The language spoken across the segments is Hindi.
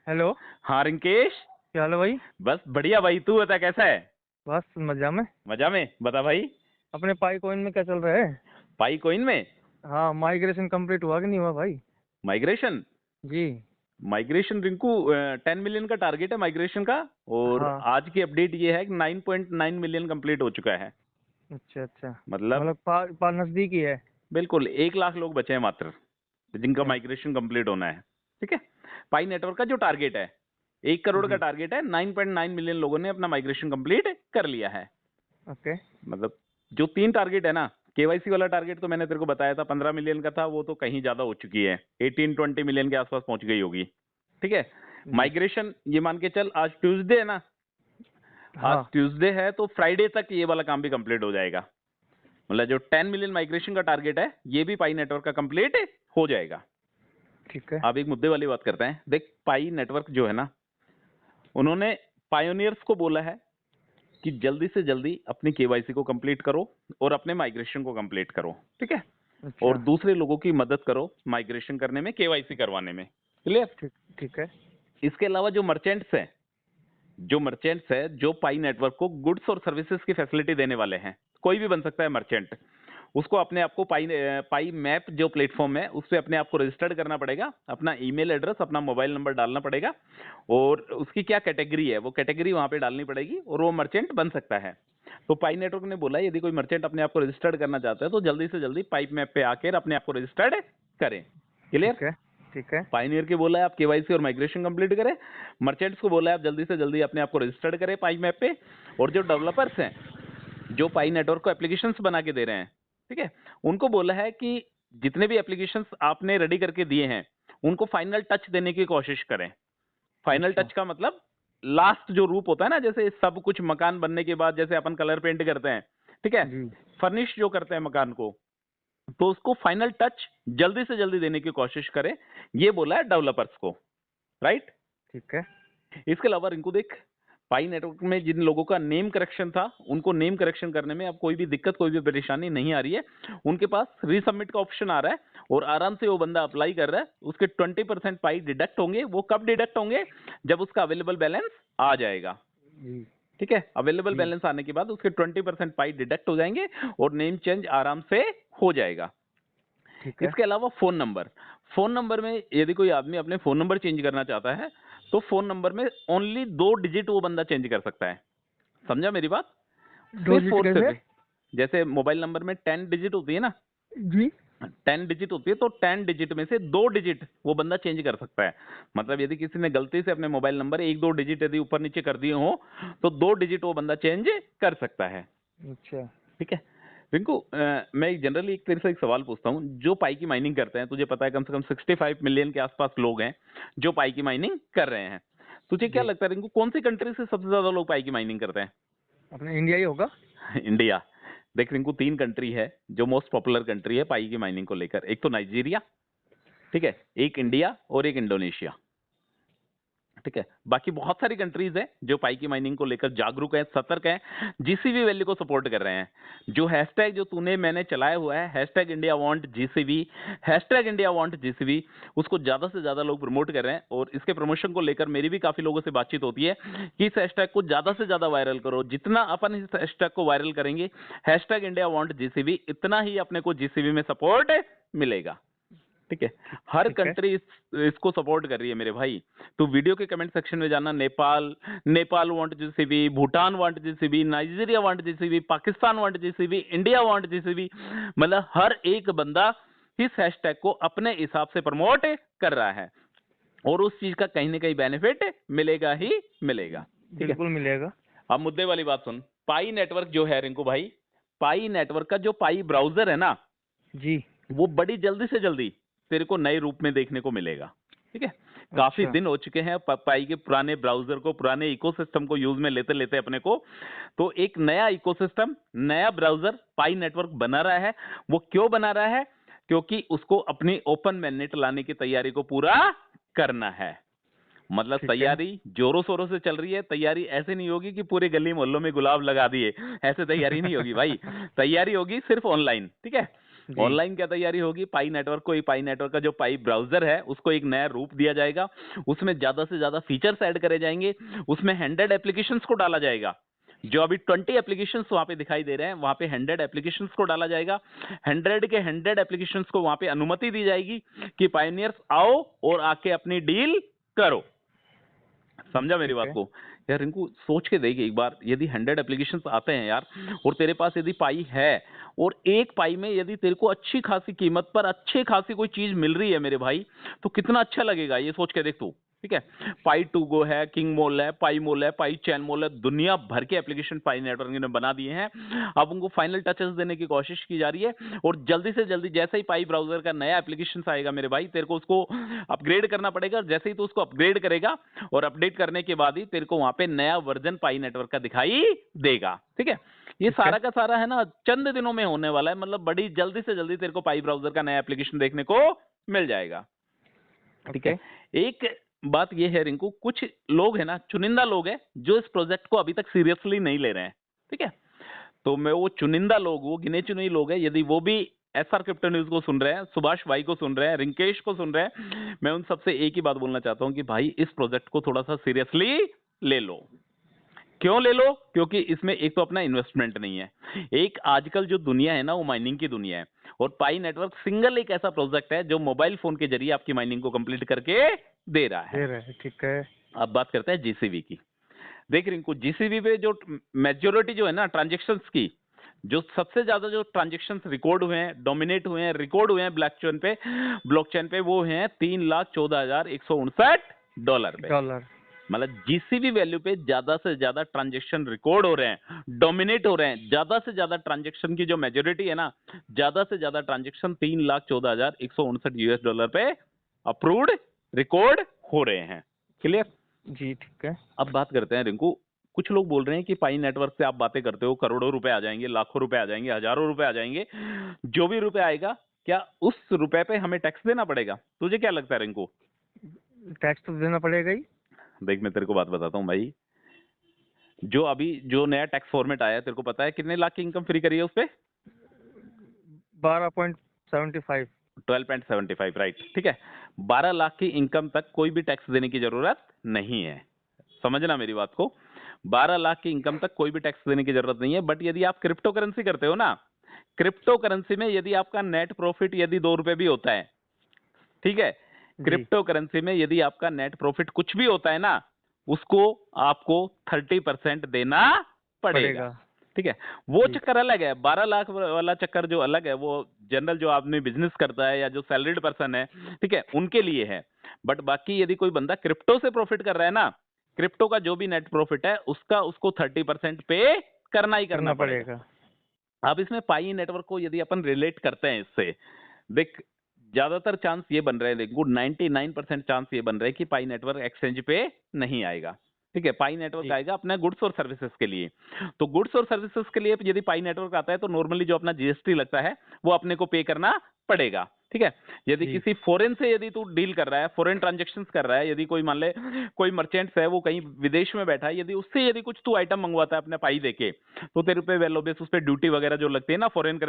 हेलो। हाँ रिंकेश। क्या हाल है भाई? बस बढ़िया भाई, तू बता कैसा है? बस मजा में। मजा में, बता भाई। अपने पाई कॉइन में क्या चल रहा है? पाई कोइन में हाँ, माइग्रेशन कंप्लीट हुआ कि नहीं हुआ भाई? माइग्रेशन। जी। माइग्रेशन रिंकू 10 मिलियन का टारगेट है माइग्रेशन का। और हाँ। आज की अपडेट ये है कि 9.9 मिलियन कंप्लीट हो चुका है। अच्छा अच्छा। मतलब मतलब नजदीक ही है। बिल्कुल 1 लाख लोग बचे हैं मात्र, जिनका अच्छा। माइग्रेशन कंप्लीट होना है। ठीक है। पाई नेटवर्क का जो टारगेट है 1 करोड़ का जी। टारगेट है, 9.9 मिलियन लोगों ने अपना माइग्रेशन कंप्लीट कर लिया है। ओके। मतलब जो 3 टारगेट है ना, केवाईसी वाला टारगेट तो मैंने तेरे को बताया था 15 मिलियन का था, वो तो कहीं ज्यादा हो चुकी है, 18-20 मिलियन के आसपास पहुंच गई होगी। ठीक है। जी। माइग्रेशन ये मान के चल, आज ट्यूसडे है ना, आज हाँ। ट्यूसडे है तो फ्राइडे तक ये वाला काम भी कंप्लीट हो जाएगा। मतलब जो 10 मिलियन माइग्रेशन का टारगेट है ये भी पाई नेटवर्क का कंप्लीट हो जाएगा। ठीक है। अब एक मुद्दे वाली बात करते हैं। देख, पाई नेटवर्क जो है ना, उन्होंने पायोनियर्स को बोला है कि जल्दी से जल्दी अपनी केवाईसी को कंप्लीट करो और अपने माइग्रेशन को कंप्लीट करो। ठीक है। और अच्छा। दूसरे लोगों की मदद करो माइग्रेशन करने में, केवाईसी करवाने में। क्लियर। ठीक ठीक है। इसके अलावा जो पाई नेटवर्क को गुड्स और सर्विसेज की फैसिलिटी देने वाले हैं, कोई भी बन सकता है मर्चेंट, उसको अपने आप को पाई मैप जो प्लेटफॉर्म है उस पे अपने आप को रजिस्टर्ड करना पड़ेगा, अपना ईमेल एड्रेस, अपना मोबाइल नंबर डालना पड़ेगा, और उसकी क्या कैटेगरी है वो कैटेगरी वहां पे डालनी पड़ेगी, और वो मर्चेंट बन सकता है। तो पाई नेटवर्क ने बोला यदि कोई मर्चेंट अपने आप को रजिस्टर्ड करना चाहता है तो जल्दी से जल्दी पाइप मैप पे आकर अपने आप को रजिस्टर्ड करें। क्लियर। ठीक है। ठीक है। पाइनियर के बोला है आप केवाईसी और माइग्रेशन कंप्लीट करें, मर्चेंट्स को बोला है आप जल्दी से जल्दी अपने आप को रजिस्टर्ड करें पाइप मैप पे, और जो डेवलपर्स हैं जो पाई नेटवर्क को एप्लीकेशंस बना के दे रहे हैं, ठीक है, उनको बोला है कि जितने भी एप्लीकेशंस आपने रेडी करके दिए हैं उनको फाइनल टच देने की कोशिश करें। फाइनल अच्छा। टच का मतलब लास्ट जो रूप होता है ना, जैसे सब कुछ मकान बनने के बाद जैसे अपन कलर पेंट करते हैं, ठीक है, जी। फर्निश जो करते हैं मकान को, तो उसको फाइनल टच जल्दी से जल्दी देने की कोशिश करें, ये बोला है डेवलपर्स को। राइट। ठीक है। इसके अलावा रिंकू देख, पाई नेटवर्क में जिन लोगों का नेम करेक्शन था उनको नेम करेक्शन करने में अब कोई भी दिक्कत, कोई भी परेशानी नहीं आ रही है। उनके पास रीसबमिट का ऑप्शन आ रहा है और आराम से वो बंदा अप्लाई कर रहा है। उसके 20% पाई डिडक्ट होंगे। वो कब डिडक्ट होंगे? जब उसका अवेलेबल बैलेंस आ जाएगा। जी। ठीक है। अवेलेबल जी। बैलेंस आने के बाद उसके 20% पाई डिडक्ट हो जाएंगे और नेम चेंज आराम से हो जाएगा। ठीक है। इसके अलावा फोन नंबर में यदि कोई आदमी अपने फोन नंबर चेंज करना चाहता है तो फोन नंबर में ओनली 2 डिजिट वो बंदा चेंज कर सकता है। समझा मेरी बात? दो सिर्फ जीत और कैसे? सिर्फ, जैसे मोबाइल नंबर में 10 डिजिट होती है ना, जी। 10 डिजिट होती है, तो 10 डिजिट में से 2 डिजिट वो बंदा चेंज कर सकता है। मतलब यदि किसी ने गलती से अपने मोबाइल नंबर 1-2 डिजिट यदि ऊपर नीचे कर दिए हो तो 2 डिजिट वो बंदा चेंज कर सकता है। अच्छा। ठीक है। रिंकू, मैं जनरली एक तेरे से एक सवाल पूछता हूँ। जो पाई की माइनिंग करते हैं, तुझे पता है कम से कम 65 मिलियन के आसपास लोग हैं जो पाई की माइनिंग कर रहे हैं। तुझे क्या जी। लगता है रिंकू, कौन सी कंट्री से सबसे ज्यादा लोग पाई की माइनिंग करते हैं? अपना इंडिया ही होगा। इंडिया। देख रिंकू, 3 कंट्री है जो मोस्ट पॉपुलर कंट्री है पाई की माइनिंग को लेकर। एक तो नाइजीरिया, ठीक है, एक इंडिया और एक इंडोनेशिया। ठीक है। बाकी बहुत सारी कंट्रीज हैं जो पाई की माइनिंग को लेकर जागरूक है, सतर्क है, जीसीबी वैल्यू को सपोर्ट कर रहे हैं। जो हैशटैग जो तूने मैंने चलाया हुआ है, hashtag India want GCB, hashtag India want GCB, उसको ज्यादा से ज्यादा लोग प्रमोट कर रहे हैं। और इसके प्रमोशन को लेकर मेरी भी काफी लोगों से बातचीत होती है कि इस हैशटैग को ज्यादा से ज्यादा वायरल करो। जितना अपन इस हैशटैग को वायरल करेंगे, हैशटैग इंडिया वांट जीसीबी, इतना ही अपने को जीसीबी में सपोर्ट मिलेगा। ठीक है। ठीक। हर ठीक है। कंट्री इसको सपोर्ट कर रही है मेरे भाई। तो वीडियो के कमेंट सेक्शन में जाना, Nepal want GCB, Bhutan want GCB, Nigeria want GCB, Pakistan want GCB, India want GCB. मतलब हर एक बंदा इस हैशटैग को अपने हिसाब से प्रमोट कर रहा है और उस चीज का कहीं ना कहीं बेनिफिट मिलेगा ही मिलेगा। ठीक है। बिल्कुल मिलेगा। अब मुद्दे वाली बात सुन। पाई नेटवर्क जो है रिंकू भाई, पाई नेटवर्क का जो पाई ब्राउजर है ना, जी। वो बड़ी जल्दी से जल्दी तेरे को नए रूप में देखने को मिलेगा। ठीक है। काफी अच्छा। दिन हो चुके हैं पाई के पुराने ब्राउजर को, पुराने इकोसिस्टम को यूज में लेते लेते अपने को। तो एक नया इकोसिस्टम, नया ब्राउजर पाई नेटवर्क बना रहा है। वो क्यों बना रहा है? क्योंकि उसको अपनी ओपन मैनेट लाने की तैयारी को पूरा करना है। मतलब ठीक है। तैयारी जोरों शोरों से चल रही है। तैयारी ऐसे नहीं होगी कि पूरे गली मोहल्लों में गुलाब लगा दिए, ऐसे तैयारी नहीं होगी भाई। तैयारी होगी सिर्फ ऑनलाइन। ठीक है। जी। ऑनलाइन क्या तैयारी होगी? पाई नेटवर्क को, पाई नेटवर्क का जो पाई ब्राउजर है उसको एक नया रूप दिया जाएगा, उसमें ज्यादा से ज्यादा फीचर्स ऐड करे जाएंगे, उसमें 100 एप्लीकेशंस को डाला जाएगा। जो अभी 20 एप्लीकेशंस वहां पे दिखाई दे रहे हैं, वहां पे 100 एप्लीकेशंस को डाला जाएगा। 100 के 100 एप्लीकेशंस को वहां पे अनुमति दी जाएगी कि पायनियर्स आओ और आके अपनी डील करो। समझा मेरी ठीक बात है। को? यार इनको सोच के देख एक बार, यदि 100 एप्लीकेशंस आते हैं यार, और तेरे पास यदि पाई है, और एक पाई में यदि तेरे को अच्छी खासी कीमत पर अच्छी खासी कोई चीज मिल रही है मेरे भाई, तो कितना अच्छा लगेगा, ये सोच के देख तू। ठीक है, पाई टू गो है, किंग मोल है, पाई मोल है, पाई चैन मोल है, दुनिया भर के एप्लीकेशन पाई नेटवर्क ने बना दिए हैं। अब उनको फाइनल टचेस देने की कोशिश की जा रही है, और जल्दी से जल्दी जैसे ही पाई ब्राउजर का नया एप्लीकेशन आएगा मेरे भाई, तेरे को उसको अपग्रेड करना पड़ेगा। जैसे ही तू उसको अपग्रेड करेगा और अपडेट करने के बाद ही तेरे को वहां पे नया वर्जन पाई नेटवर्क का दिखाई देगा। ठीक है, ये ठीक है। सारा का सारा है ना चंद दिनों में होने वाला है, मतलब बड़ी जल्दी से जल्दी तेरे को पाई ब्राउजर का नया एप्लीकेशन देखने को मिल जाएगा। ठीक है, एक बात ये है रिंकू, कुछ लोग है ना, चुनिंदा लोग हैं जो इस प्रोजेक्ट को अभी तक सीरियसली नहीं ले रहे हैं। ठीक है, तो मैं वो चुनिंदा लोग, वो गिने चुने लोग हैं, यदि वो भी एसआर क्रिप्टो न्यूज को सुन रहे हैं, सुभाष भाई को सुन रहे हैं, रिंकेश को सुन रहे हैं, मैं उन सबसे एक ही बात बोलना चाहता हूं कि भाई इस प्रोजेक्ट को थोड़ा सा सीरियसली ले लो। क्यों ले लो? क्योंकि इसमें एक तो अपना इन्वेस्टमेंट नहीं है, एक आजकल जो दुनिया है ना वो माइनिंग की दुनिया है, और पाई नेटवर्क सिंगल एक ऐसा प्रोजेक्ट है जो मोबाइल फोन के जरिए आपकी माइनिंग को कंप्लीट करके दे रहा है। दे रहे हैं, ठीक है। अब बात करते हैं जीसीबी की। देख रिंकू, जीसीबी पे जो मेजोरिटी जो है ना ट्रांजेक्शन्स की, जो सबसे ज्यादा जो ट्रांजेक्शन्स रिकॉर्ड हुए हैं, डोमिनेट हुए हैं, रिकॉर्ड हुए हैं ब्लॉकचेन पे वो हैं $3,14,159 पे। डॉलर। मतलब जीसीबी वैल्यू पे ज्यादा से ज्यादा ट्रांजेक्शन रिकॉर्ड हो रहे हैं, डोमिनेट हो रहे हैं, ज्यादा से ज्यादा ट्रांजेक्शन की जो मेजोरिटी है ना, ज्यादा से ज्यादा ट्रांजेक्शन $3,14,159 पे अप्रूव्ड रिकॉर्ड हो रहे हैं। क्लियर? जी, ठीक है। अब बात करते हैं रिंकू, कुछ लोग बोल रहे हैं कि पाई नेटवर्क से आप बातें करते हो, करोड़ों रुपए आ जाएंगे, लाखों रुपए आ जाएंगे, हजारों रुपए आ जाएंगे, जो भी रुपए आएगा क्या उस रुपए पे हमें टैक्स देना पड़ेगा? तुझे क्या लगता है रिंकू? टैक्स तो देना पड़ेगा ही। देख मैं तेरे को बात बताता हूँ भाई, जो अभी जो नया टैक्स फॉर्मेट आया है, तेरे को पता है कितने लाख की इनकम फ्री करी है उस पे? 12.75। 12.75, राइट। ठीक है, 12 लाख की इनकम तक कोई भी टैक्स देने की जरूरत नहीं है। समझना मेरी बात को, 12 लाख की इनकम तक कोई भी टैक्स देने की जरूरत नहीं है। बट यदि आप क्रिप्टो करेंसी करते हो ना, क्रिप्टो करेंसी में यदि आपका नेट प्रॉफिट यदि 2 रुपए भी होता है, ठीक है, जी। क्रिप्टो करेंसी में यदि आपका नेट प्रॉफिट कुछ भी होता है ना, उसको आपको 30% देना पड़ेगा। ठीक है, वो जी। चक्कर अलग है, 12 लाख वाला चक्कर जो अलग है, वो जनरल जो आदमी बिजनेस करता है या जो सैलरीड पर्सन है, ठीक है, उनके लिए है। बट बाकी यदि कोई बंदा क्रिप्टो से प्रॉफिट कर रहा है ना, क्रिप्टो का जो भी नेट प्रॉफिट है उसका उसको 30% पे करना ही करना पड़ेगा। अब इसमें पाई नेटवर्क को यदि अपन रिलेट करते हैं इससे, देख ज्यादातर चांस ये बन रहे हैं, देख गुड 99% चांस ये बन रहे हैं कि पाई नेटवर्क एक्सचेंज पे नहीं आएगा। ठीक है, पाई नेटवर्क जी। आएगा अपने गुड्स और सर्विसेज के लिए। तो गुड्स और सर्विसेज के लिए यदि पाई नेटवर्क आता है तो नॉर्मली जो अपना जीएसटी लगता है वो अपने को पे करना पड़ेगा। ठीक है, यदि जी। किसी फॉरेन से यदि तू डील कर रहा है, फॉरेन ट्रांजेक्शन्स कर रहा है, यदि कोई मान ले कोई मर्चेंट्स है वो कहीं विदेश में बैठा है, यदि उससे यदि कुछ तू आइटम मंगवाता है अपने पाई देके, तो तेरे पे वेल ऑब्वियस उस पे ड्यूटी वगैरह जो लगती है ना फॉरेन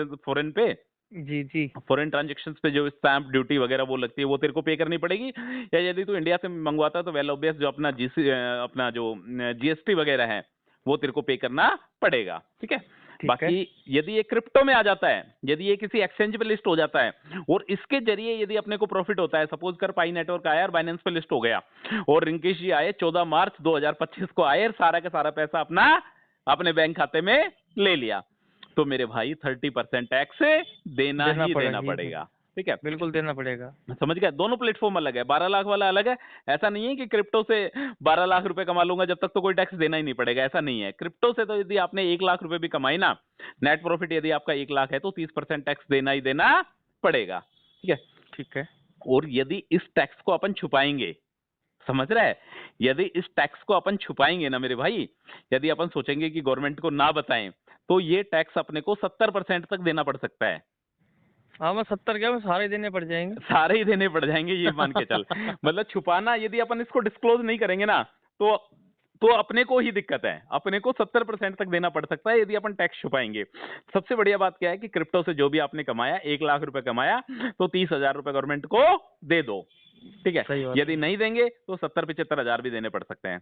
पे, जी। जी। फॉरेन ट्रांजेक्शन्स पे जो स्टैंप ड्यूटी वगैरह वो लगती है, वो तेरे को पे करनी पड़ेगी। या यदि तू इंडिया से मंगवाता है तो वेल ऑब्वियस जो अपना जो जीएसटी वगैरह है वो तेरे को पे करना पड़ेगा। ठीक है, ठीक है। बाकी यदि ये क्रिप्टो में आ जाता है, यदि ये किसी एक्सचेंज पे लिस्ट हो जाता है और इसके जरिए यदि अपने को प्रॉफिट होता है, सपोज कर पाई नेटवर्क आया और बाइनेंस पे लिस्ट हो गया और रिंकेश जी आए 14 मार्च 2025 को आए और सारा का सारा पैसा अपना अपने बैंक खाते में ले लिया, तो मेरे भाई 30% टैक्स देना पड़ेगा। ठीक है, बिल्कुल देना पड़ेगा। समझ गया? दोनों प्लेटफॉर्म अलग है, 12 लाख वाला अलग है। ऐसा नहीं है कि क्रिप्टो से 12 लाख रुपए कमा लूंगा जब तक तो कोई टैक्स देना ही नहीं पड़ेगा, ऐसा नहीं है। क्रिप्टो से तो यदि आपने 1 लाख रुपए भी कमाई ना, नेट प्रॉफिट यदि आपका 1 लाख है तो 30% टैक्स देना ही देना पड़ेगा। ठीक है, ठीक है। और यदि इस टैक्स को अपन छुपाएंगे, समझ रहा है, यदि इस टैक्स को अपन छुपाएंगे ना मेरे भाई, यदि अपन सोचेंगे कि गवर्नमेंट को ना बताएं, तो ये टैक्स अपने को 70% तक देना पड़ सकता है। हाँ, मैं 70 क्या, मैं सारे देने पड़ जाएंगे। सारे ही देने पड़ जाएंगे, ये मान के चल। मतलब छुपाना, यदि अपन इसको डिस्क्लोज नहीं करेंगे ना, तो तो अपने को ही दिक्कत है, अपने को 70% तक देना पड़ सकता है यदि अपन टैक्स छुपाएंगे। सबसे बढ़िया बात क्या है कि क्रिप्टो से जो भी आपने कमाया, 1 लाख रुपए कमाया तो 30,000 रुपए गवर्नमेंट को दे दो, ठीक है। सही बात यदि है। नहीं देंगे तो 70-75 हजार भी देने पड़ सकते हैं।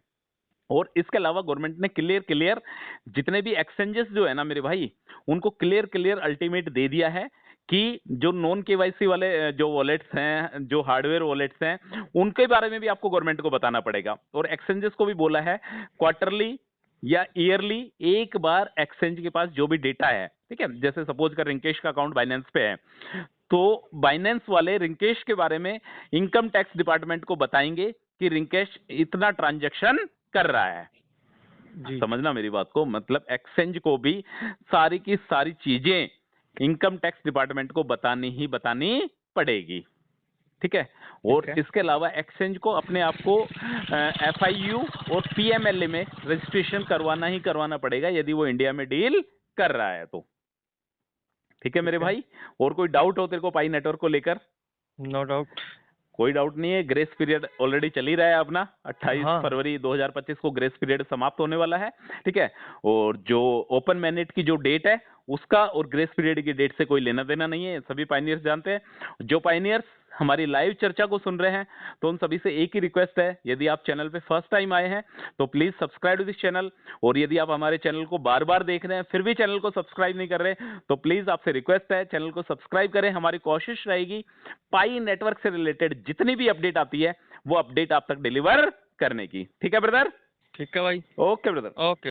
और इसके अलावा गवर्नमेंट ने क्लियर जितने भी एक्सचेंजेस जो है ना मेरे भाई, उनको क्लियर अल्टीमेट दे दिया है कि जो नॉन केवाईसी वाले जो वॉलेट्स हैं, जो हार्डवेयर वॉलेट्स हैं, उनके बारे में भी आपको गवर्नमेंट को बताना पड़ेगा। और एक्सचेंजेस को भी बोला है क्वार्टरली या ईयरली एक बार एक्सचेंज के पास जो भी डेटा है, ठीक है, जैसे सपोज कर रिंकेश का अकाउंट बाइनेंस पे है, तो बाइनेंस वाले रिंकेश के बारे में इनकम टैक्स डिपार्टमेंट को बताएंगे कि रिंकेश इतना ट्रांजैक्शन कर रहा है। जी समझना मेरी बात को, मतलब एक्सचेंज को भी सारी की सारी चीजें इनकम टैक्स डिपार्टमेंट को बतानी पड़ेगी, ठीक है। और ठीक है। इसके अलावा एक्सचेंज को अपने आप को FIU और PMLA में रजिस्ट्रेशन करवाना पड़ेगा यदि वो इंडिया में डील कर रहा है तो, ठीक है मेरे ठीक है। भाई। और कोई डाउट हो तेरे को पाई नेटवर्क को लेकर? No doubt. कोई डाउट नहीं है। ग्रेस पीरियड ऑलरेडी चल ही रहा है अपना, 28 हाँ। फरवरी 2025 को ग्रेस पीरियड समाप्त होने वाला है, ठीक है। और जो ओपन मैनेट की जो डेट है उसका और ग्रेस पीरियड की डेट से कोई लेना देना नहीं है, सभी पाइनियर्स जानते हैं। जो पाइनियर्स हमारी लाइव चर्चा को सुन रहे हैं तो उन सभी से एक ही रिक्वेस्ट है, यदि आप चैनल पे फर्स्ट टाइम आए हैं तो please subscribe to this channel, और यदि आप हमारे चैनल को बार बार देख रहे हैं फिर भी चैनल को सब्सक्राइब नहीं कर रहे तो प्लीज आपसे रिक्वेस्ट है चैनल को सब्सक्राइब करें। हमारी कोशिश रहेगी पाई नेटवर्क से रिलेटेड जितनी भी अपडेट आती है वो अपडेट आप तक डिलीवर करने की, ठीक है ब्रदर? ठीक है भाई। Okay brother. ओके।